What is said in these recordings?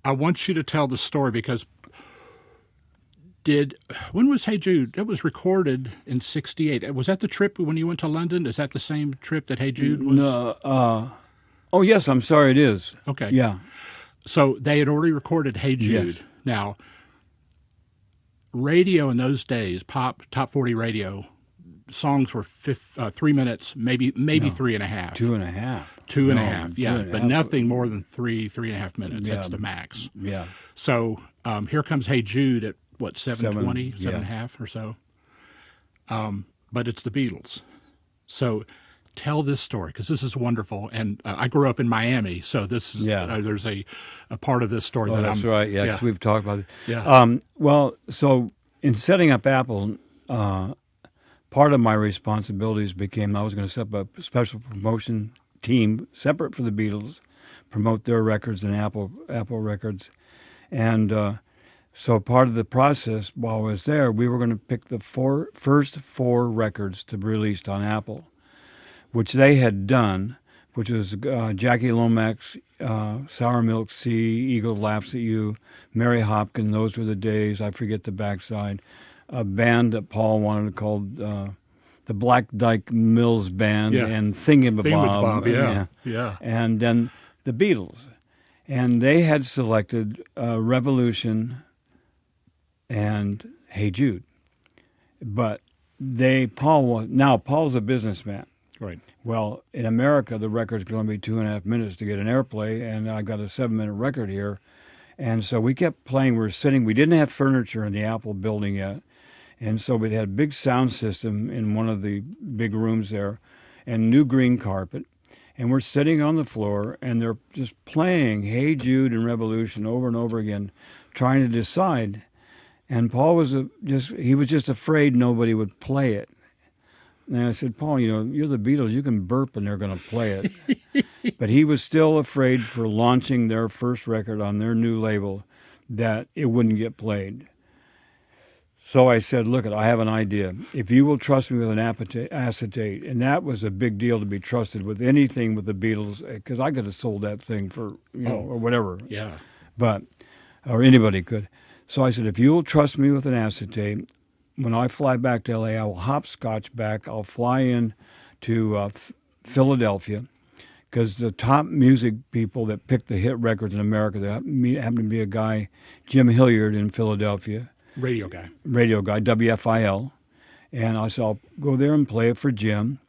I want you to tell the story because when was Hey Jude? It was recorded in '68. Was that the trip when you went to London? Is that the same trip that Hey Jude was? No, oh, yes, I'm sorry, it is. Okay. Yeah. So they had already recorded Hey Jude. Yes. Now, radio in those days, pop, top 40 radio, songs were 3 minutes, maybe 3.5. 2.5. Two and a No, half, yeah. 2.5. But nothing more than 3.5 minutes. Yeah. That's the max. Yeah. So here comes Hey Jude at, what, 7:20, Seven, 7.5 or so? But it's the Beatles. So tell this story, because this is wonderful. And I grew up in Miami, so this is, there's a part of this story that That's I'm... right, yeah, because we've talked about it. Yeah. Well, so in setting up Apple, part of my responsibilities became I was going to set up a special promotion team separate for the Beatles, promote their records and Apple records. And so part of the process while I was there, we were going to pick the first four records to be released on Apple, which they had done, which was Jackie Lomax, Sour Milk Sea, Eagle Laughs at You, Mary Hopkin, Those Were the Days, I Forget the Backside, a band that Paul wanted called the Black Dyke Mills Band, and Thingamabob. Yeah. And then the Beatles. And they had selected Revolution and Hey Jude. But Paul's a businessman. Right. Well, in America, the record's going to be 2.5 minutes to get an airplay, and I got a 7-minute record here. And so we kept playing. We didn't have furniture in the Apple building yet. And so we had a big sound system in one of the big rooms there and new green carpet. And we're sitting on the floor, and they're just playing Hey Jude and Revolution over and over again, trying to decide. And Paul was just afraid nobody would play it. And I said, Paul, you're the Beatles. You can burp and they're going to play it. But he was still afraid for launching their first record on their new label that it wouldn't get played. So I said, look, I have an idea. If you will trust me with an acetate, and that was a big deal to be trusted with anything with the Beatles, because I could have sold that thing for, or whatever. Yeah. Or anybody could. So I said, if you will trust me with an acetate, when I fly back to L.A., I will hopscotch back. I'll fly in to Philadelphia, because the top music people that pick the hit records in America, there happened to be a guy, Jim Hilliard in Philadelphia. Radio guy, WFIL. And I said, I'll go there and play it for Jim.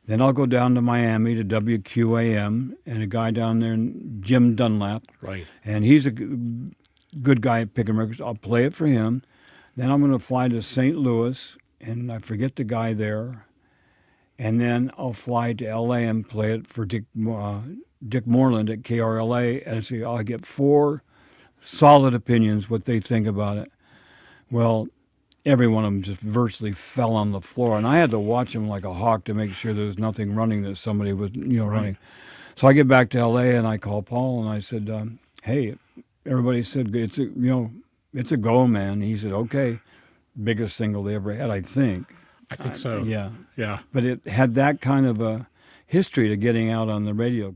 Then I'll go down to Miami to WQAM, and a guy down there, Jim Dunlap. Right. And he's a good guy at picking records. I'll play it for him. Then I'm going to fly to St. Louis, and I forget the guy there. And then I'll fly to L.A. and play it for Dick Moreland at KRLA. And so I'll get 4 solid opinions, what they think about it. Well, every one of them just virtually fell on the floor, and I had to watch them like a hawk to make sure there was nothing running that somebody was, running. So I get back to L.A. and I call Paul and I said, "Hey, everybody said it's a go, man." He said, "Okay, biggest single they ever had, I think." I think so. Yeah. Yeah. But it had that kind of a history to getting out on the radio.